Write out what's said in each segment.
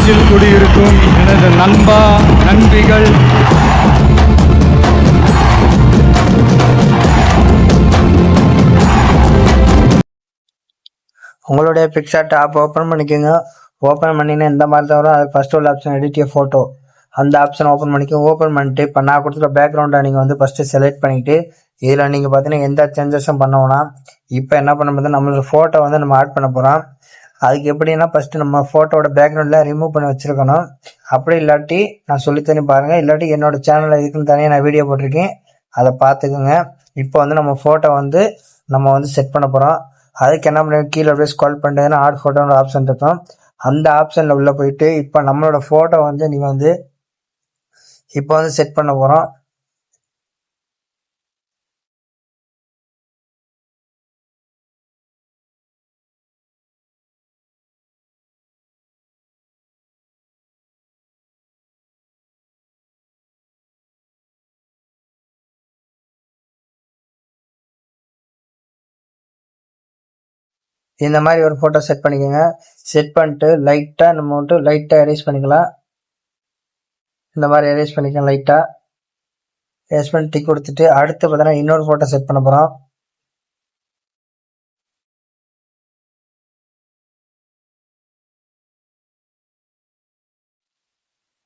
நெஞ்சில் குடியிருக்கும் எனது நண்பா நண்பிகள், உங்களுடைய பிக்சார்ட் ஆப் ஓப்பன் பண்ணிக்கோங்க. ஓப்பன் பண்ணிங்கன்னா இந்த மாதிரி தான் வரும். அது ஃபர்ஸ்ட் உள்ள ஆப்ஷன் எடிட் ஏ ஃபோட்டோ, அந்த ஆப்ஷன் ஓப்பன் பண்ணிக்கோங்க. ஓப்பன் பண்ணிட்டு இப்போ நான் கொடுத்துருக்க பேக்ரவுண்டை நீங்கள் வந்து ஃபஸ்ட்டு செலக்ட் பண்ணிவிட்டு இதில் நீங்கள் பார்த்தீங்கன்னா எந்த சேஞ்சஸும் பண்ணோம்னா இப்போ என்ன பண்ண பார்த்தீங்கன்னா நம்மளோட ஃபோட்டோ வந்து நம்ம ஆட் பண்ண போகிறோம். அதுக்கு எப்படின்னா ஃபஸ்ட்டு நம்ம ஃபோட்டோட பேக்ரவுண்டில் ரிமூவ் பண்ணி வச்சுருக்கணும். அப்படி இல்லாட்டி நான் சொல்லித்தனி பாருங்கள், இல்லாட்டி என்னோட சேனலில் இதுக்குன்னு தனியாக நான் வீடியோ போட்டிருக்கேன், அதை பார்த்துக்குங்க. இப்போ வந்து நம்ம ஃபோட்டோ வந்து நம்ம வந்து செட் பண்ண போகிறோம். அதுக்கு என்ன பண்ணி கீழே அப்படியே ஸ்க்ரால் பண்ணிட்டேன்னா ஆட் ஃபோட்டோன்னு ஆப்ஷன் இருக்கும். அந்த ஆப்ஷனில் உள்ளே போயிட்டு இப்போ நம்மளோட ஃபோட்டோ வந்து நீங்கள் வந்து இப்போ வந்து செட் பண்ண போகிறோம். இந்த மாதிரி ஒரு ஃபோட்டோ செட் பண்ணிக்கோங்க. செட் பண்ணிட்டு லைட்டாக நம்ம மட்டும் லைட்டாக எரேஸ் பண்ணிக்கலாம். இந்த மாதிரி எரேஸ் பண்ணிக்கலாம். லைட்டாக எரேஸ் பண்ணி டிக் கொடுத்துட்டு அடுத்து பார்த்தீங்கன்னா இன்னொரு ஃபோட்டோ செட் பண்ண போகிறோம்.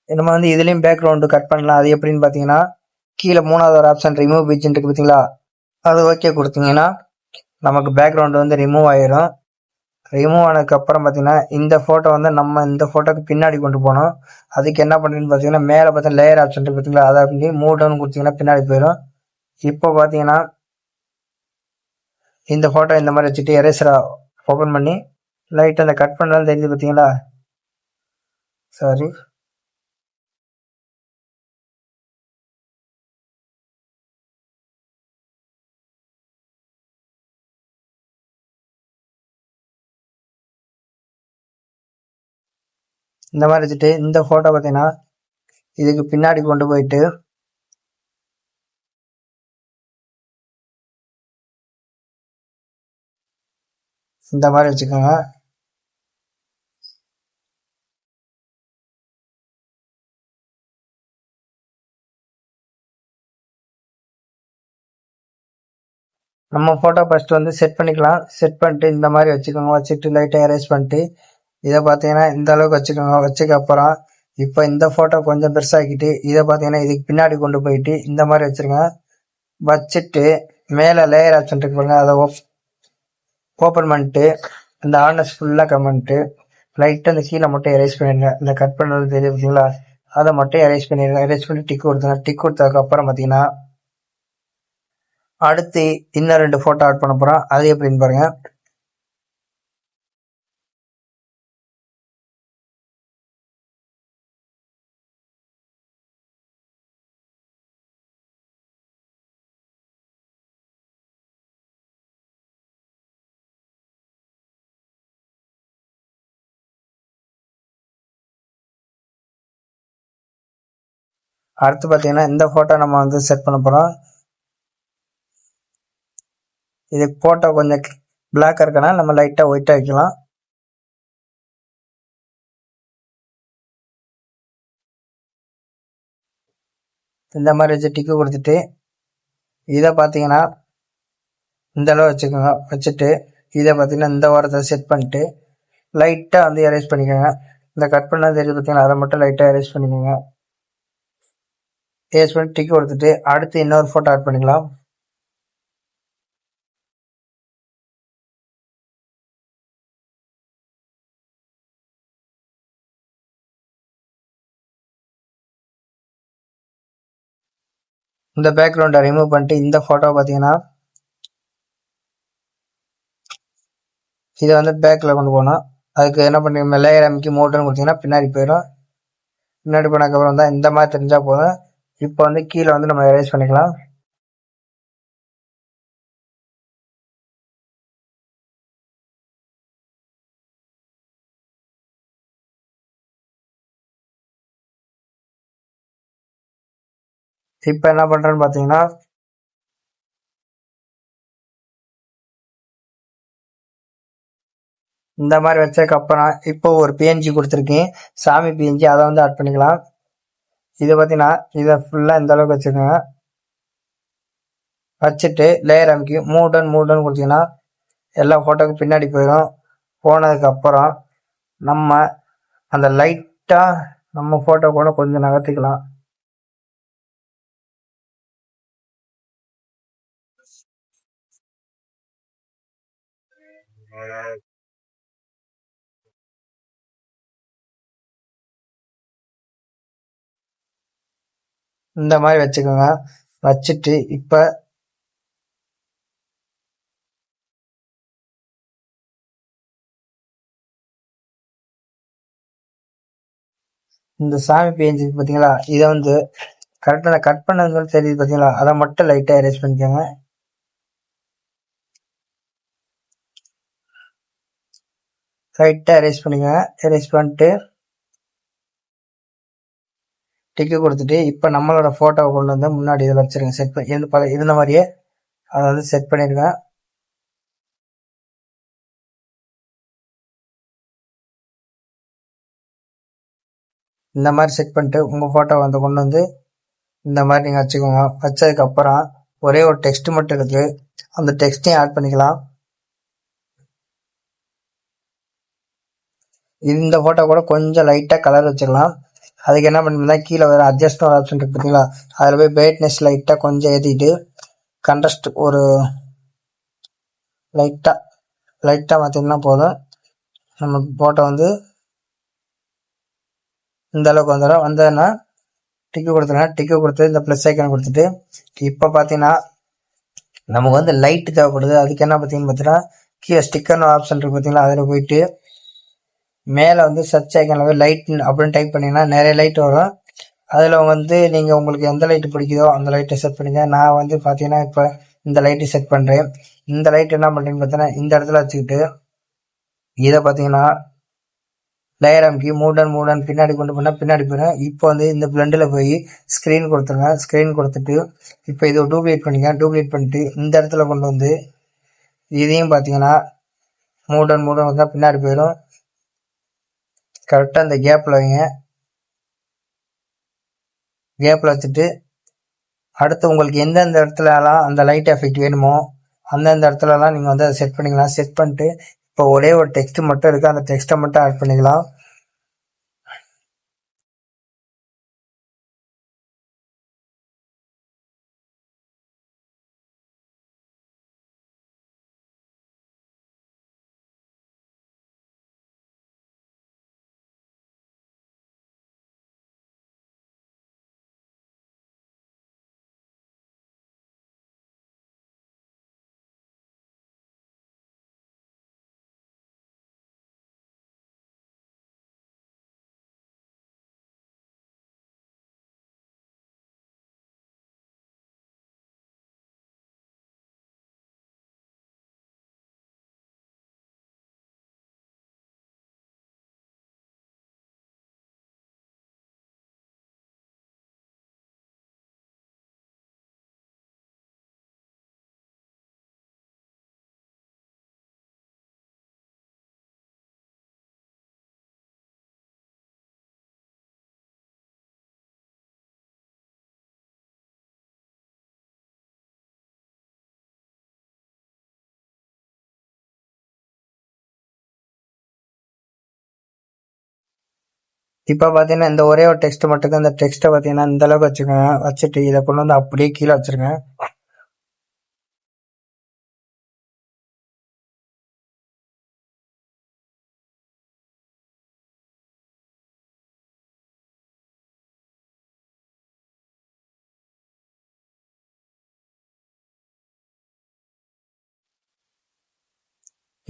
நம்ம வந்து இதுலேயும் பேக்ரவுண்டு கட் பண்ணலாம். அது எப்படின்னு பார்த்தீங்கன்னா கீழே மூணாவது ஒரு ஆப்ஷன் ரிமூவ் பிட்ஜ்ன்னு இருக்கு பார்த்தீங்களா, அது ஓகே கொடுத்தீங்கன்னா நமக்கு பேக்ரவுண்டு வந்து ரிமூவ் ஆயிரும். ரிமூவ் ஆனதுக்கப்புறம் பார்த்தீங்கன்னா இந்த ஃபோட்டோ வந்து நம்ம இந்த ஃபோட்டோக்கு பின்னாடி கொண்டு போகணும். அதுக்கு என்ன பண்ணுறதுன்னு பார்த்தீங்கன்னா மேலே பார்த்தா லேயர் ஆப்ஷன் இருக்கு பார்த்தீங்களா, அதை அப்படி மூவ் டவுன் கொடுத்தீங்கன்னா பின்னாடி போயிடும். இப்போ பார்த்தீங்கன்னா இந்த ஃபோட்டோ இந்த மாதிரி வச்சுட்டு எரேசரை ஓப்பன் பண்ணி லைட்டாக அந்த கட் பண்ணாலும் தெரியுது பார்த்தீங்களா, சாரி இந்த மாதிரி வச்சுட்டு இந்த ஃபோட்டோ பார்த்தீங்கன்னா இதுக்கு பின்னாடி கொண்டு போயிட்டு இந்த மாதிரி வச்சுக்கோங்க. நம்ம ஃபோட்டோ ஃபஸ்ட்டு வந்து செட் பண்ணிக்கலாம். செட் பண்ணிட்டு இந்த மாதிரி வச்சுக்கோங்க. வச்சுட்டு லைட்டாக எரேஸ் பண்ணிட்டு இதை பார்த்தீங்கன்னா இந்த அளவுக்கு வச்சுக்கோங்க. வச்சுக்க அப்புறம் இப்போ இந்த ஃபோட்டோ கொஞ்சம் பெருசாக்கிட்டு இதை பார்த்தீங்கன்னா இதுக்கு பின்னாடி கொண்டு போயிட்டு இந்த மாதிரி வச்சுருங்க. வச்சுட்டு மேலே லேயர் ஆப்ஷன் இருக்கு பாருங்க, அதை ஓப்பன் பண்ணிட்டு இந்த ஆர்னஸ் ஃபுல்லாக கமெண்ட்டு லைட்டாக இந்த கீழே மட்டும் எரேஸ் பண்ணிடுங்க. இந்த கட் பண்ணுறது தெரியும் பார்த்தீங்களா, அதை மட்டும் எரேஸ் பண்ணிடுங்க. எரேஸ் பண்ணி டிக் கொடுத்துங்க. டிக் கொடுத்ததுக்கப்புறம் பார்த்தீங்கன்னா அடுத்து இன்னும் 2 ஃபோட்டோ ஆட் பண்ண போகிறோம். அது எப்படின்னு பாருங்க. அடுத்து பார்த்தீங்கன்னா இந்த ஃபோட்டோ நம்ம வந்து செட் பண்ண போகிறோம். இதுக்கு ஃபோட்டோ கொஞ்சம் பிளாக்காக இருக்கனா நம்ம லைட்டாக ஒயிட்டாக வைக்கலாம். இந்த மாதிரி வச்சு டிக்கு கொடுத்துட்டு இதை பார்த்தீங்கன்னா இந்த அளவு வச்சுக்கோங்க. வச்சுட்டு இதை பார்த்தீங்கன்னா இந்த வாரத்தை செட் பண்ணிட்டு லைட்டாக வந்து எரேஸ் பண்ணிக்கோங்க. இந்த கட் பண்ணால் தெரியுது பார்த்தீங்கன்னா, அதை மட்டும் லைட்டாக எரேஸ் பண்ணிக்கோங்க. எரேஸ் பண்ணி டிக்கு கொடுத்துட்டு அடுத்து இன்னொரு ஃபோட்டோ ஆட் பண்ணிக்கலாம். இந்த பேக்ரவுண்டை ரிமூவ் பண்ணிட்டு இந்த ஃபோட்டோ பார்த்தீங்கன்னா இதை வந்து பேக்கில் கொண்டு போகணும். அதுக்கு என்ன பண்ணி லேயர் அமைக்கி மோட்டர்னு கொடுத்தீங்கன்னா பின்னாடி போயிடும். பின்னாடி போனதுக்கப்புறம் தான் இந்த மாதிரி தெரிஞ்சால் போதும். இப்போ வந்து கீழே வந்து நம்ம எரேஸ் பண்ணிக்கலாம். இப்போ என்ன பண்ணுறேன்னு பார்த்தீங்கன்னா இந்த மாதிரி வச்சதுக்கு அப்புறம் இப்போ ஒரு பிஎன்ஜி கொடுத்துருக்கேன், சாமி பிஎன்ஜி. அதை வந்து ஆட் பண்ணிக்கலாம். இதை பார்த்தீங்கன்னா இதை ஃபுல்லாக இந்த அளவுக்கு வச்சுக்கோங்க. வச்சுட்டு லேயர் அமைக்கி மூடன் கொடுத்தீங்கன்னா எல்லா ஃபோட்டோவுக்கு பின்னாடி போயிடும். போனதுக்கு அப்புறம் நம்ம அந்த லைட்டா நம்ம ஃபோட்டோ கூட கொஞ்சம் நகர்த்திக்கலாம். இந்த மாதிரி வச்சுக்கோங்க. வச்சுட்டு இப்ப இந்த சாமி பேஞ்சு பாத்தீங்களா, இதை வந்து கரெக்டா கட் பண்ணது தெரியுது பாத்தீங்களா, அதை மட்டும் லைட்டா எரேஸ் பண்ணிக்கோங்க. லைட்டா எரேஸ் பண்ணுங்க. எரேஸ் பண்ணிட்டு டிக்கு கொடுத்துட்டு இப்ப நம்மளோட போட்டோவை கொண்டு வந்து முன்னாடி இதில் வச்சிருங்க. செட் பண்ணி இருந்த மாதிரியே அதை வந்து செட் பண்ணிருங்க. இந்த மாதிரி செட் பண்ணிட்டு உங்க போட்டோ வந்து கொண்டு வந்து இந்த மாதிரி நீங்க வச்சுக்கோங்க. வச்சதுக்கு அப்புறம் ஒரே ஒரு டெக்ஸ்ட் மட்டும் இருக்கு, அந்த டெக்ஸ்டையும் ஆட் பண்ணிக்கலாம். இந்த போட்டோ கூட கொஞ்சம் லைட்டா கலர் வச்சுக்கலாம். அதுக்கு என்ன பண்ணா கீழே வர அட்ஜஸ்ட் ஆப்ஷன் இருக்கு பார்த்தீங்களா, அதில் போய் பிரைட்னஸ் லைட்டா கொஞ்சம் ஏற்றிட்டு கண்ட்ராஸ்ட் ஒரு லைட்டா மாற்றினா போதும். நம்ம போட்டோ வந்து இந்த அளவுக்கு வந்துடும். வந்ததுன்னா டிக்கு கொடுத்துருங்க. டிக்கு கொடுத்து இந்த ப்ளஸ் ஐக்கன் கொடுத்துட்டு இப்போ பார்த்தீங்கன்னா நமக்கு வந்து லைட் தேவைப்படுது. அதுக்கு என்ன பார்த்தீங்கன்னா கீழே ஸ்டிக்கர்னு ஆப்ஷன் இருக்கு பார்த்தீங்களா, அதில் போயிட்டு மேலே வந்து சர்ச் ஐக்கன்ல போய் லைட் அப்படின்னு டைப் பண்ணீங்கன்னா நிறைய லைட் வரும். அதில் வந்து நீங்கள் உங்களுக்கு எந்த லைட்டு பிடிக்குதோ அந்த லைட்டை செட் பண்ணிங்க. நான் வந்து பார்த்தீங்கன்னா இப்போ இந்த லைட்டு செட் பண்ணுறேன். இந்த லைட் என்ன பண்ணுறீங்கன்னு பார்த்தீங்கன்னா இந்த இடத்துல வச்சுக்கிட்டு இதை பார்த்தீங்கன்னா லேயர் அமைக்கி மூடன் பின்னாடி கொண்டு போனால் பின்னாடி போயிடும். இப்போ வந்து இந்த பிளண்டில் போய் ஸ்க்ரீன் கொடுத்துருங்க. ஸ்க்ரீன் கொடுத்துட்டு இப்போ இதை டூப்ளிகேட் பண்ணிங்க. டூப்ளிகேட் பண்ணிட்டு இந்த இடத்துல கொண்டு வந்து இதையும் பார்த்தீங்கன்னா மூடன் வந்தால் பின்னாடி போயிடும். கரெக்டாக இந்த கேப்பில் வைங்க. கேப்பில் வச்சுட்டு அடுத்து உங்களுக்கு எந்தெந்த இடத்துலலாம் அந்த லைட் எஃபெக்ட் வேணுமோ அந்தந்த இடத்துலலாம் நீங்கள் வந்து அதை செட் பண்ணிக்கலாம். செட் பண்ணிட்டு இப்போ ஒரே ஒரு டெக்ஸ்ட் மட்டும் இருக்குது, அந்த டெக்ஸ்ட்டை மட்டும் ஆட் பண்ணிக்கலாம். இப்போ பார்த்தீங்கன்னா இந்த ஒரே ஒரு டெக்ஸ்ட் மட்டும் அந்த டெக்ஸ்ட்டை பார்த்தீங்கன்னா இந்த அளவுக்கு வச்சுக்கோங்க. வச்சுட்டு இதை கொண்டு வந்து அப்படியே கீழே வச்சிருங்க.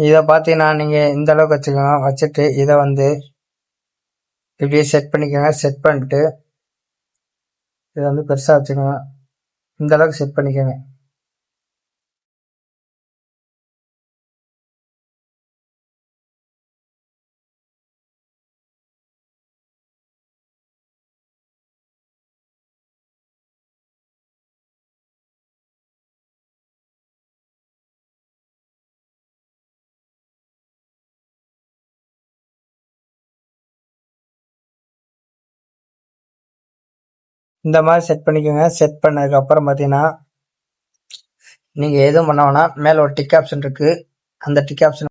இதை பார்த்தீங்கன்னா நீங்கள் இந்த அளவுக்கு வச்சுக்கோங்க. வச்சுட்டு இதை வந்து இப்படியே செட் பண்ணிக்கோங்க. செட் பண்ணிட்டு இதை வந்து பெருசாக வச்சுக்கோங்க. இந்த அளவுக்கு செட் பண்ணிக்கோங்க. இந்த மாதிரி செட் பண்ணிக்கோங்க. செட் பண்ணதுக்கு அப்புறம் பார்த்தீங்கன்னா நீங்கள் எதுவும் பண்ண வேணாம். மேலே ஒரு டிக் ஆப்ஷன் இருக்குது. அந்த டிக் ஆப்ஷன்